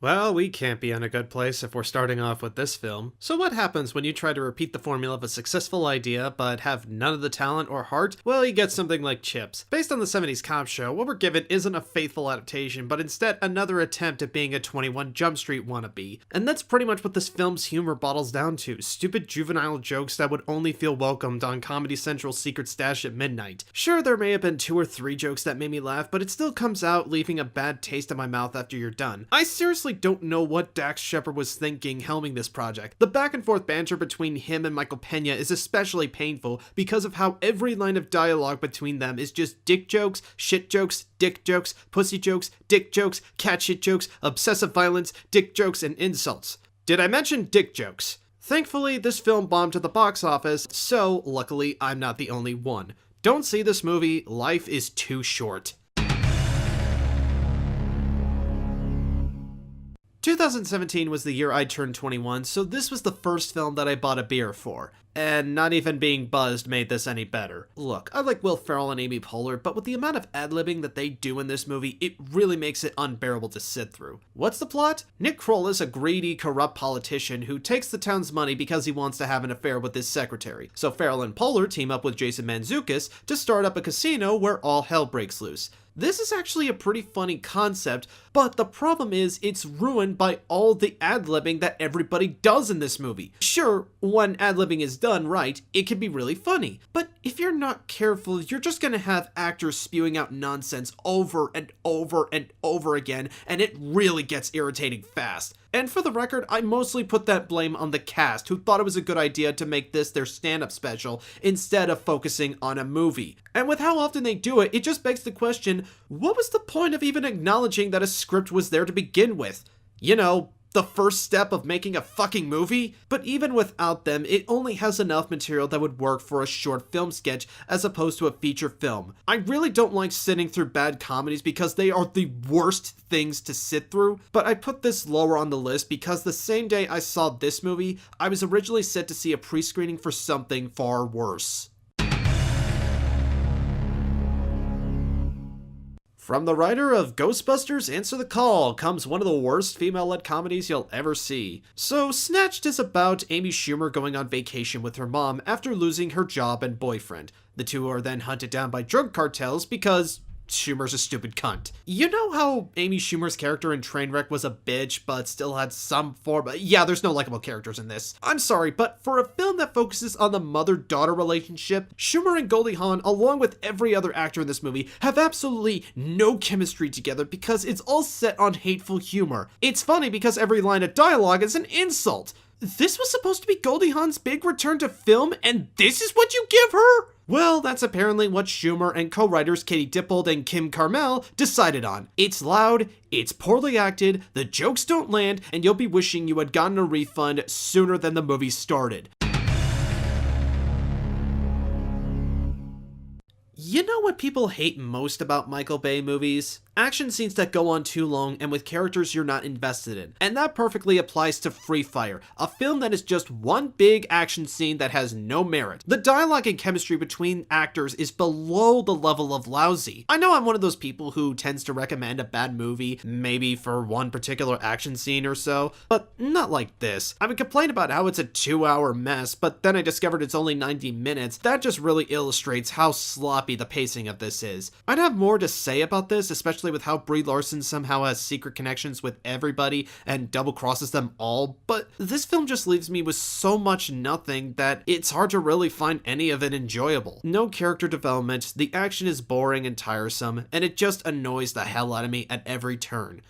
Well, we can't be in a good place if we're starting off with this film. So what happens when you try to repeat the formula of a successful idea but have none of the talent or heart? Well, you get something like Chips. Based on the 70s cop show, what we're given isn't a faithful adaptation, but instead another attempt at being a 21 Jump Street wannabe. And that's pretty much what this film's humor bottles down to: stupid juvenile jokes that would only feel welcomed on Comedy Central's secret stash at midnight. Sure, there may have been 2 or 3 jokes that made me laugh, but it still comes out leaving a bad taste in my mouth after you're done. I seriously don't know what Dax Shepard was thinking helming this project. The back and forth banter between him and Michael Pena is especially painful because of how every line of dialogue between them is just dick jokes, shit jokes, dick jokes, pussy jokes, dick jokes, cat shit jokes, obsessive violence, dick jokes, and insults. Did I mention dick jokes? Thankfully, this film bombed at the box office, so luckily I'm not the only one. Don't see this movie, life is too short. 2017 was the year I turned 21, so this was the first film that I bought a beer for. And not even being buzzed made this any better. Look, I like Will Ferrell and Amy Poehler, but with the amount of ad-libbing that they do in this movie, it really makes it unbearable to sit through. What's the plot? Nick Kroll is a greedy, corrupt politician who takes the town's money because he wants to have an affair with his secretary. So Ferrell and Poehler team up with Jason Mantzoukas to start up a casino where all hell breaks loose. This is actually a pretty funny concept, but the problem is it's ruined by all the ad-libbing that everybody does in this movie. Sure, when ad-libbing is done right, it can be really funny, but if you're not careful, you're just gonna have actors spewing out nonsense over and over and over again, and it really gets irritating fast. And for the record, I mostly put that blame on the cast, who thought it was a good idea to make this their stand-up special instead of focusing on a movie. And with how often they do it, it just begs the question, what was the point of even acknowledging that a script was there to begin with? You know, the first step of making a fucking movie? But even without them, it only has enough material that would work for a short film sketch as opposed to a feature film. I really don't like sitting through bad comedies because they are the worst things to sit through, but I put this lower on the list because the same day I saw this movie, I was originally set to see a pre-screening for something far worse. From the writer of Ghostbusters Answer the Call comes one of the worst female-led comedies you'll ever see. So, Snatched is about Amy Schumer going on vacation with her mom after losing her job and boyfriend. The two are then hunted down by drug cartels because Schumer's a stupid cunt. You know how Amy Schumer's character in Trainwreck was a bitch, but still had some form of— yeah, there's no likable characters in this. I'm sorry, but for a film that focuses on the mother-daughter relationship, Schumer and Goldie Hawn, along with every other actor in this movie, have absolutely no chemistry together because it's all set on hateful humor. It's funny because every line of dialogue is an insult. This was supposed to be Goldie Hawn's big return to film, and this is what you give her? Well, that's apparently what Schumer and co-writers Katie Dippold and Kim Carmel decided on. It's loud, it's poorly acted, the jokes don't land, and you'll be wishing you had gotten a refund sooner than the movie started. You know what people hate most about Michael Bay movies? Action scenes that go on too long and with characters you're not invested in. And that perfectly applies to Free Fire, a film that is just one big action scene that has no merit. The dialogue and chemistry between actors is below the level of lousy. I know I'm one of those people who tends to recommend a bad movie, maybe for one particular action scene or so, but not like this. I would complain about how it's a 2-hour mess, but then I discovered it's only 90 minutes. That just really illustrates how sloppy the pacing of this is. I'd have more to say about this, especially with how Brie Larson somehow has secret connections with everybody and double crosses them all, but this film just leaves me with so much nothing that it's hard to really find any of it enjoyable. No character development, the action is boring and tiresome, and it just annoys the hell out of me at every turn.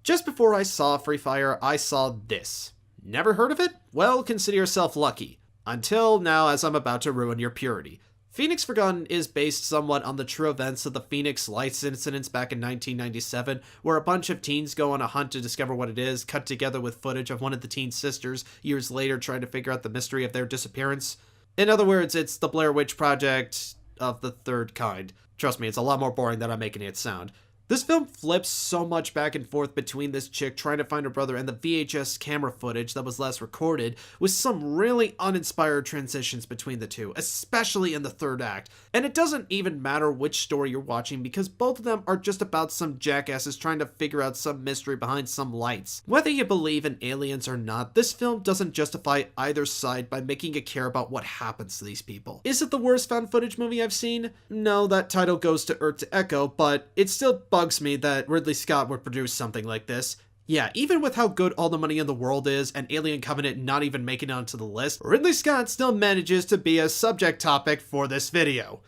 Just before I saw Free Fire, I saw this. Never heard of it? Well, consider yourself lucky. Until now, as I'm about to ruin your purity. Phoenix Forgotten is based somewhat on the true events of the Phoenix Lights incidents back in 1997, where a bunch of teens go on a hunt to discover what it is, cut together with footage of one of the teen sisters years later trying to figure out the mystery of their disappearance. In other words, it's the Blair Witch Project of the third kind. Trust me, it's a lot more boring than I'm making it sound. This film flips so much back and forth between this chick trying to find her brother and the VHS camera footage that was last recorded, with some really uninspired transitions between the two, especially in the third act. And it doesn't even matter which story you're watching because both of them are just about some jackasses trying to figure out some mystery behind some lights. Whether you believe in aliens or not, this film doesn't justify either side by making you care about what happens to these people. Is it the worst found footage movie I've seen? No, that title goes to Earth to Echo, but it still bugs me that Ridley Scott would produce something like this. Yeah, even with how good All the Money in the World is and Alien Covenant not even making it onto the list, Ridley Scott still manages to be a subject topic for this video.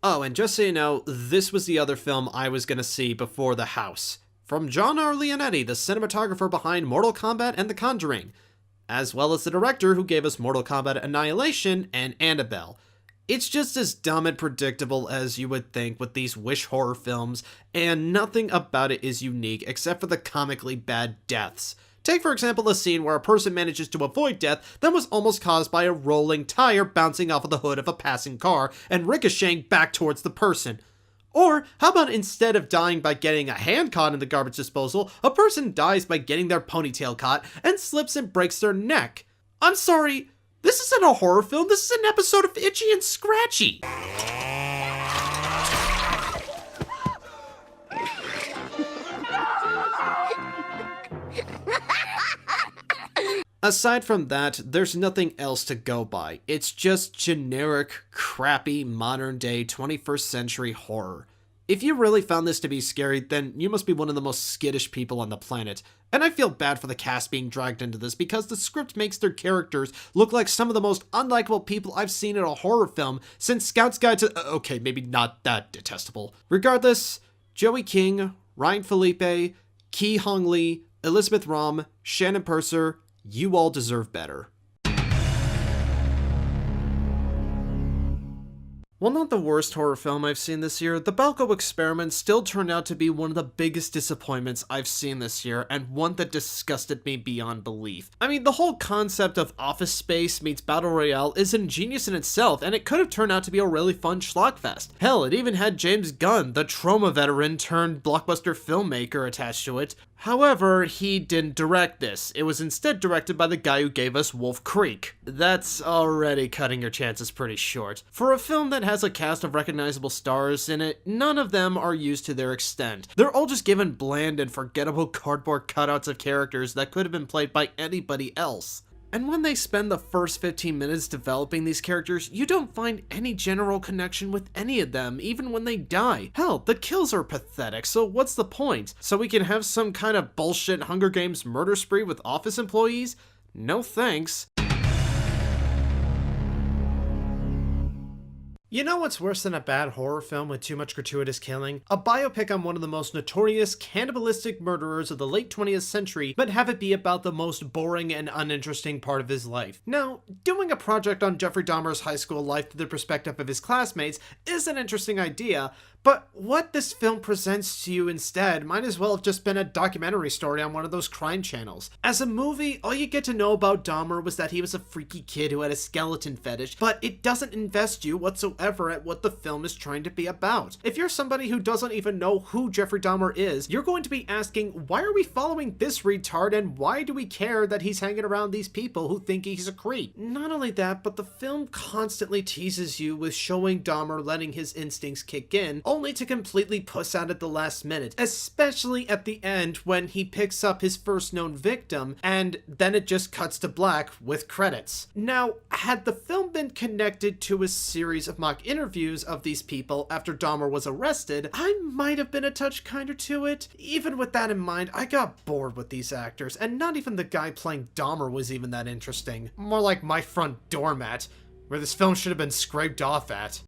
Oh, and just so you know, this was the other film I was gonna see before The House. From John R. Leonetti, the cinematographer behind Mortal Kombat and The Conjuring, as well as the director who gave us Mortal Kombat Annihilation and Annabelle. It's just as dumb and predictable as you would think with these wish horror films, and nothing about it is unique except for the comically bad deaths. Take for example a scene where a person manages to avoid death that was almost caused by a rolling tire bouncing off of the hood of a passing car and ricocheting back towards the person. Or, how about instead of dying by getting a hand caught in the garbage disposal, a person dies by getting their ponytail caught and slips and breaks their neck? I'm sorry, this isn't a horror film, this is an episode of Itchy and Scratchy. Aside from that, there's nothing else to go by. It's just generic, crappy, modern-day 21st century horror. If you really found this to be scary, then you must be one of the most skittish people on the planet. And I feel bad for the cast being dragged into this because the script makes their characters look like some of the most unlikable people I've seen in a horror film since Scout's Guide to... Okay, maybe not that detestable. Regardless, Joey King, Ryan Felipe, Ki Hong Lee, Elizabeth Rom, Shannon Purser, you all deserve better. While not the worst horror film I've seen this year, the Belko Experiment still turned out to be one of the biggest disappointments I've seen this year, and one that disgusted me beyond belief. I mean, the whole concept of Office Space meets Battle Royale is ingenious in itself, and it could have turned out to be a really fun schlockfest. Hell, it even had James Gunn, the trauma veteran turned blockbuster filmmaker, attached to it. However, he didn't direct this. It was instead directed by the guy who gave us Wolf Creek. That's already cutting your chances pretty short. For a film that has a cast of recognizable stars in it, none of them are used to their extent. They're all just given bland and forgettable cardboard cutouts of characters that could have been played by anybody else. And when they spend the first 15 minutes developing these characters, you don't find any general connection with any of them, even when they die. Hell, the kills are pathetic, so what's the point? So we can have some kind of bullshit Hunger Games murder spree with office employees? No thanks. You know what's worse than a bad horror film with too much gratuitous killing? A biopic on one of the most notorious cannibalistic murderers of the late 20th century, but have it be about the most boring and uninteresting part of his life. Now, doing a project on Jeffrey Dahmer's high school life through the perspective of his classmates is an interesting idea, but what this film presents to you instead might as well have just been a documentary story on one of those crime channels. As a movie, all you get to know about Dahmer was that he was a freaky kid who had a skeleton fetish, but it doesn't invest you whatsoever at what the film is trying to be about. If you're somebody who doesn't even know who Jeffrey Dahmer is, you're going to be asking, why are we following this retard and why do we care that he's hanging around these people who think he's a creep? Not only that, but the film constantly teases you with showing Dahmer letting his instincts kick in, only to completely puss out at the last minute, especially at the end when he picks up his first known victim, and then it just cuts to black with credits. Now, had the film been connected to a series of mock interviews of these people after Dahmer was arrested, I might have been a touch kinder to it. Even with that in mind, I got bored with these actors, and not even the guy playing Dahmer was even that interesting. More like my front doormat, where this film should have been scraped off at.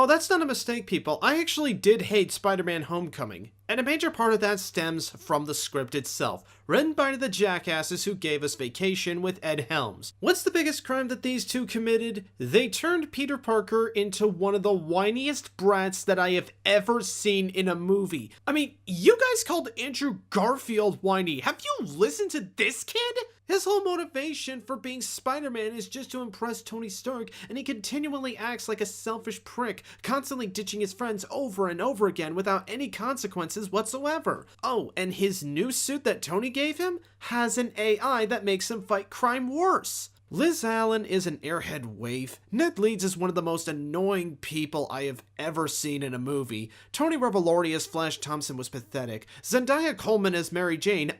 Oh, that's not a mistake, people. I actually did hate SpiderMan Homecoming, and a major part of that stems from the script itself, written by the jackasses who gave us Vacation with Ed Helms. What's the biggest crime that these two committed? They turned Peter Parker into one of the whiniest brats that I have ever seen in a movie. I mean, you guys called Andrew Garfield whiny. Have you listened to this kid? His whole motivation for being Spider-Man is just to impress Tony Stark, and he continually acts like a selfish prick, constantly ditching his friends over and over again without any consequences whatsoever. Oh, and his new suit that Tony gave him has an AI that makes him fight crime worse. Liz Allen is an airhead waif. Ned Leeds is one of the most annoying people I have ever seen in a movie. Tony Revolori as Flash Thompson was pathetic. Zendaya Coleman as Mary Jane,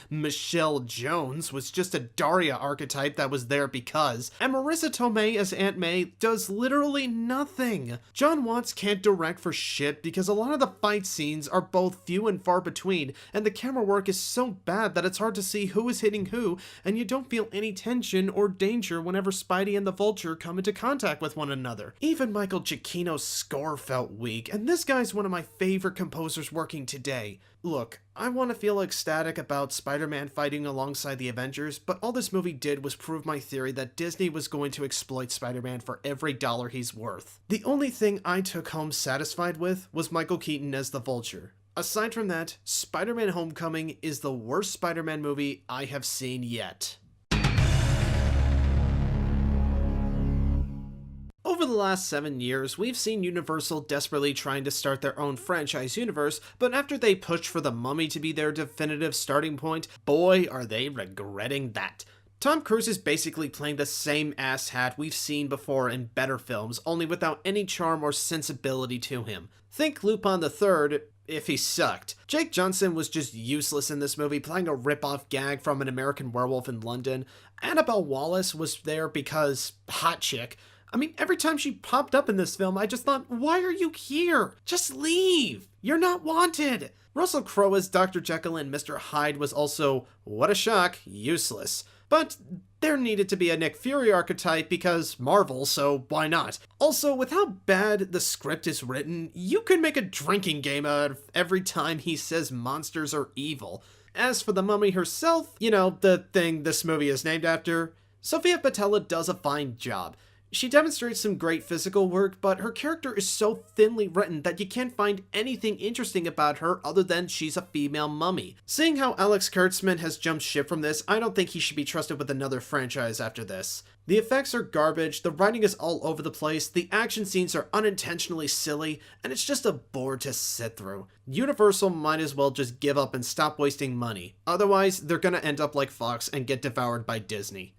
Michelle Jones, was just a Daria archetype that was there because. And Marissa Tomei as Aunt May does literally nothing. John Watts can't direct for shit because a lot of the fight scenes are both few and far between, and the camera work is so bad that it's hard to see who is hitting who, and you don't feel any tension or danger whenever Spidey and the Vulture come into contact with one another. Even Michael Giacchino's score felt weak, and this guy's one of my favorite composers working today. Look, I want to feel ecstatic about Spider-Man fighting alongside the Avengers, but all this movie did was prove my theory that Disney was going to exploit Spider-Man for every dollar he's worth. The only thing I took home satisfied with was Michael Keaton as the Vulture. Aside from that, Spider-Man Homecoming is the worst Spider-Man movie I have seen yet. Over the last 7 years, we've seen Universal desperately trying to start their own franchise universe, but after they pushed for The Mummy to be their definitive starting point, boy are they regretting that. Tom Cruise is basically playing the same asshat we've seen before in better films, only without any charm or sensibility to him. Think Lupin III, if he sucked. Jake Johnson was just useless in this movie, playing a rip-off gag from An American Werewolf in London. Annabelle Wallace was there because hot chick. I mean, every time she popped up in this film, I just thought, why are you here? Just leave. You're not wanted. Russell Crowe as Dr. Jekyll and Mr. Hyde was also, what a shock, useless. But there needed to be a Nick Fury archetype because Marvel, so why not? Also, with how bad the script is written, you could make a drinking game out of every time he says monsters are evil. As for the Mummy herself, the thing this movie is named after, Sofia Boutella does a fine job. She demonstrates some great physical work, but her character is so thinly written that you can't find anything interesting about her other than she's a female mummy. Seeing how Alex Kurtzman has jumped ship from this, I don't think he should be trusted with another franchise after this. The effects are garbage, the writing is all over the place, the action scenes are unintentionally silly, and it's just a bore to sit through. Universal might as well just give up and stop wasting money. Otherwise, they're gonna end up like Fox and get devoured by Disney.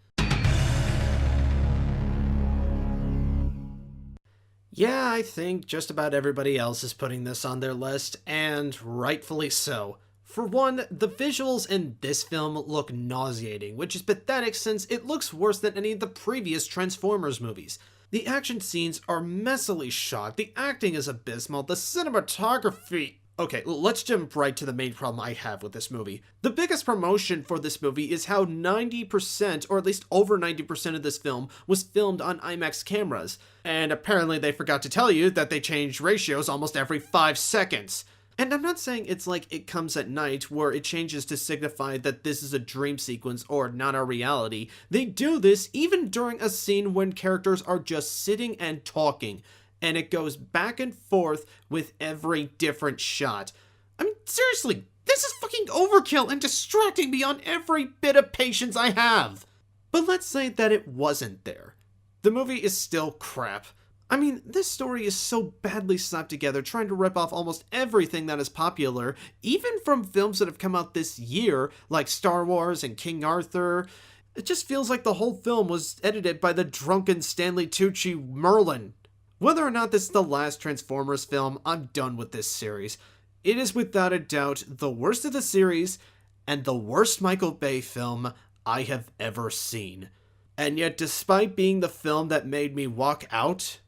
Yeah, I think just about everybody else is putting this on their list, and rightfully so. For one, the visuals in this film look nauseating, which is pathetic since it looks worse than any of the previous Transformers movies. The action scenes are messily shot, the acting is abysmal, the cinematography... Okay, let's jump right to the main problem I have with this movie. The biggest promotion for this movie is how 90%, or at least over 90% of this film, was filmed on IMAX cameras. And apparently they forgot to tell you that they change ratios almost every 5 seconds. And I'm not saying it's like It Comes at Night, where it changes to signify that this is a dream sequence or not a reality. They do this even during a scene when characters are just sitting and talking. And it goes back and forth with every different shot. I mean, seriously, this is fucking overkill and distracting beyond every bit of patience I have. But let's say that it wasn't there. The movie is still crap. I mean, this story is so badly slapped together, trying to rip off almost everything that is popular, even from films that have come out this year, like Star Wars and King Arthur. It just feels like the whole film was edited by the drunken Stanley Tucci Merlin. Whether or not this is the last Transformers film, I'm done with this series. It is without a doubt the worst of the series, and the worst Michael Bay film I have ever seen. And yet, despite being the film that made me walk out,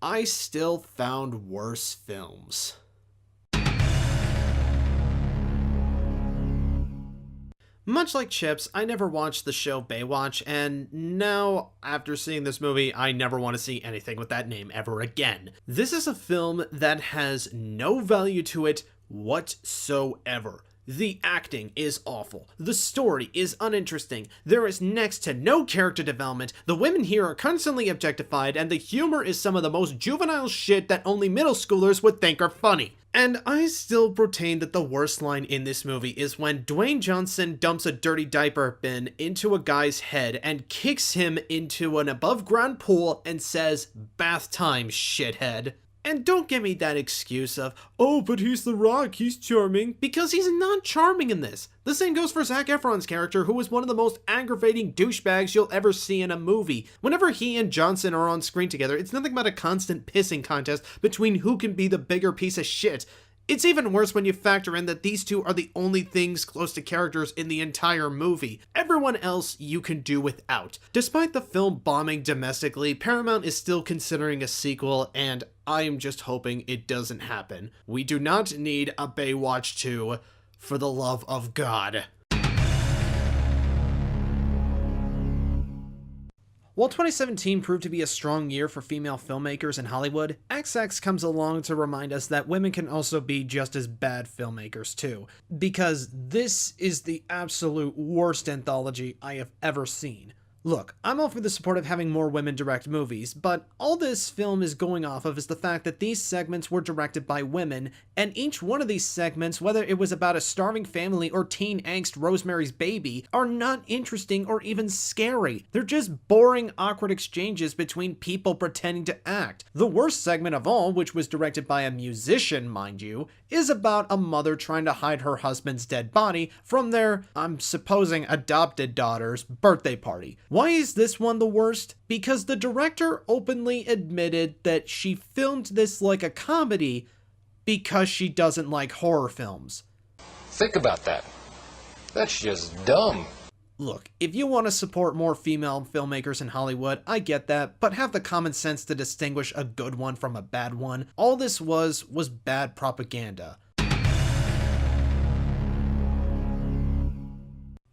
I still found worse films. Much like Chips, I never watched the show Baywatch, and now, after seeing this movie, I never want to see anything with that name ever again. This is a film that has no value to it whatsoever. The acting is awful. The story is uninteresting. There is next to no character development. The women here are constantly objectified, and the humor is some of the most juvenile shit that only middle schoolers would think are funny. And I still retain that the worst line in this movie is when Dwayne Johnson dumps a dirty diaper bin into a guy's head and kicks him into an above-ground pool and says, "Bath time, shithead." And don't give me that excuse of, "Oh, but he's The Rock, he's charming," because he's not charming in this. The same goes for Zac Efron's character, who is one of the most aggravating douchebags you'll ever see in a movie. Whenever he and Johnson are on screen together, it's nothing but a constant pissing contest between who can be the bigger piece of shit. It's even worse when you factor in that these two are the only things close to characters in the entire movie. Everyone else you can do without. Despite the film bombing domestically, Paramount is still considering a sequel, and I am just hoping it doesn't happen. We do not need a Baywatch 2, for the love of God. While 2017 proved to be a strong year for female filmmakers in Hollywood, XX comes along to remind us that women can also be just as bad filmmakers too, because this is the absolute worst anthology I have ever seen. Look, I'm all for the support of having more women direct movies, but all this film is going off of is the fact that these segments were directed by women, and each one of these segments, whether it was about a starving family or teen angst Rosemary's Baby, are not interesting or even scary. They're just boring, awkward exchanges between people pretending to act. The worst segment of all, which was directed by a musician, mind you, is about a mother trying to hide her husband's dead body from their, I'm supposing, adopted daughter's birthday party. Why is this one the worst? Because the director openly admitted that she filmed this like a comedy because she doesn't like horror films. Think about that. That's just dumb. Look, if you want to support more female filmmakers in Hollywood, I get that, but have the common sense to distinguish a good one from a bad one. All this was bad propaganda.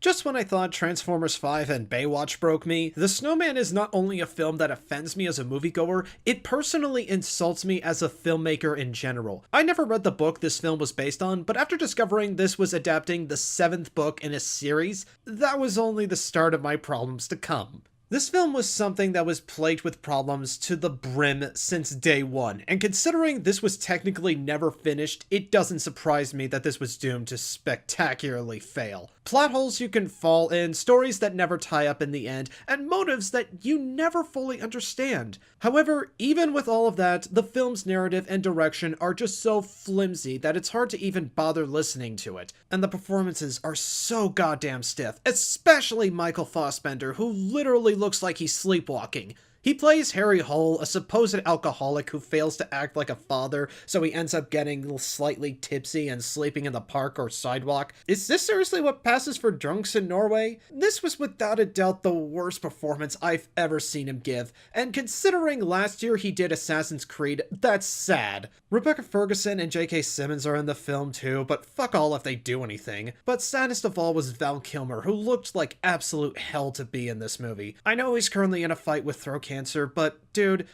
Just when I thought Transformers 5 and Baywatch broke me, The Snowman is not only a film that offends me as a moviegoer, it personally insults me as a filmmaker in general. I never read the book this film was based on, but after discovering this was adapting the 7th book in a series, that was only the start of my problems to come. This film was something that was plagued with problems to the brim since day one, and considering this was technically never finished, it doesn't surprise me that this was doomed to spectacularly fail. Plot holes you can fall in, stories that never tie up in the end, and motives that you never fully understand. However, even with all of that, the film's narrative and direction are just so flimsy that it's hard to even bother listening to it. And the performances are so goddamn stiff, especially Michael Fassbender, who literally looks like he's sleepwalking. He plays Harry Hole, a supposed alcoholic who fails to act like a father, so he ends up getting slightly tipsy and sleeping in the park or sidewalk. Is this seriously what passes for drunks in Norway? This was without a doubt the worst performance I've ever seen him give, and considering last year he did Assassin's Creed, that's sad. Rebecca Ferguson and J.K. Simmons are in the film too, but fuck all if they do anything. But saddest of all was Val Kilmer, who looked like absolute hell to be in this movie. I know he's currently in a fight with throat cancer, but dude,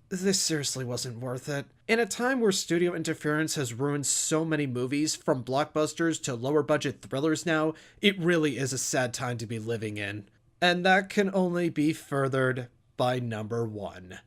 this seriously wasn't worth it. In a time where studio interference has ruined so many movies, from blockbusters to lower budget thrillers now, it really is a sad time to be living in. And that can only be furthered by number 1.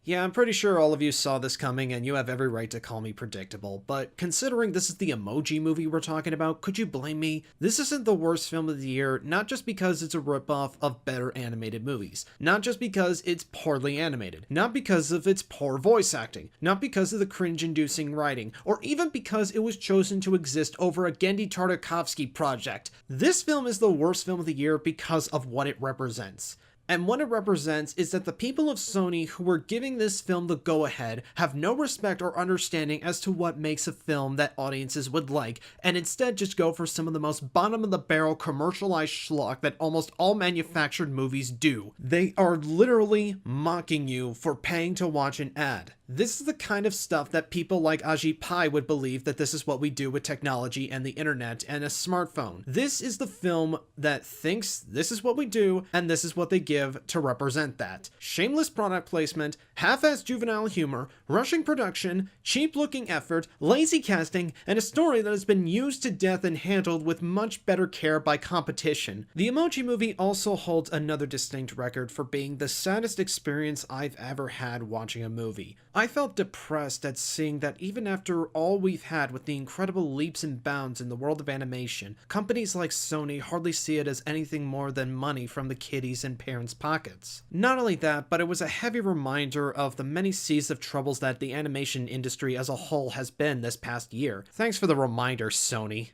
Yeah, I'm pretty sure all of you saw this coming, and you have every right to call me predictable, but considering this is the Emoji Movie we're talking about, could you blame me? This isn't the worst film of the year, not just because it's a ripoff of better animated movies, not just because it's poorly animated, not because of its poor voice acting, not because of the cringe-inducing writing, or even because it was chosen to exist over a Genndy Tartakovsky project. This film is the worst film of the year because of what it represents. And what it represents is that the people of Sony who were giving this film the go-ahead have no respect or understanding as to what makes a film that audiences would like, and instead just go for some of the most bottom-of-the-barrel commercialized schlock that almost all manufactured movies do. They are literally mocking you for paying to watch an ad. This is the kind of stuff that people like Ajit Pai would believe that this is what we do with technology and the internet and a smartphone. This is the film that thinks this is what we do and this is what they give to represent that. Shameless product placement, half-assed juvenile humor, rushing production, cheap-looking effort, lazy casting, and a story that has been used to death and handled with much better care by competition. The Emoji Movie also holds another distinct record for being the saddest experience I've ever had watching a movie. I felt depressed at seeing that even after all we've had with the incredible leaps and bounds in the world of animation, companies like Sony hardly see it as anything more than money from the kiddies' and parents' pockets. Not only that, but it was a heavy reminder of the many seas of troubles that the animation industry as a whole has been this past year. Thanks for the reminder, Sony.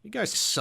You guys suck.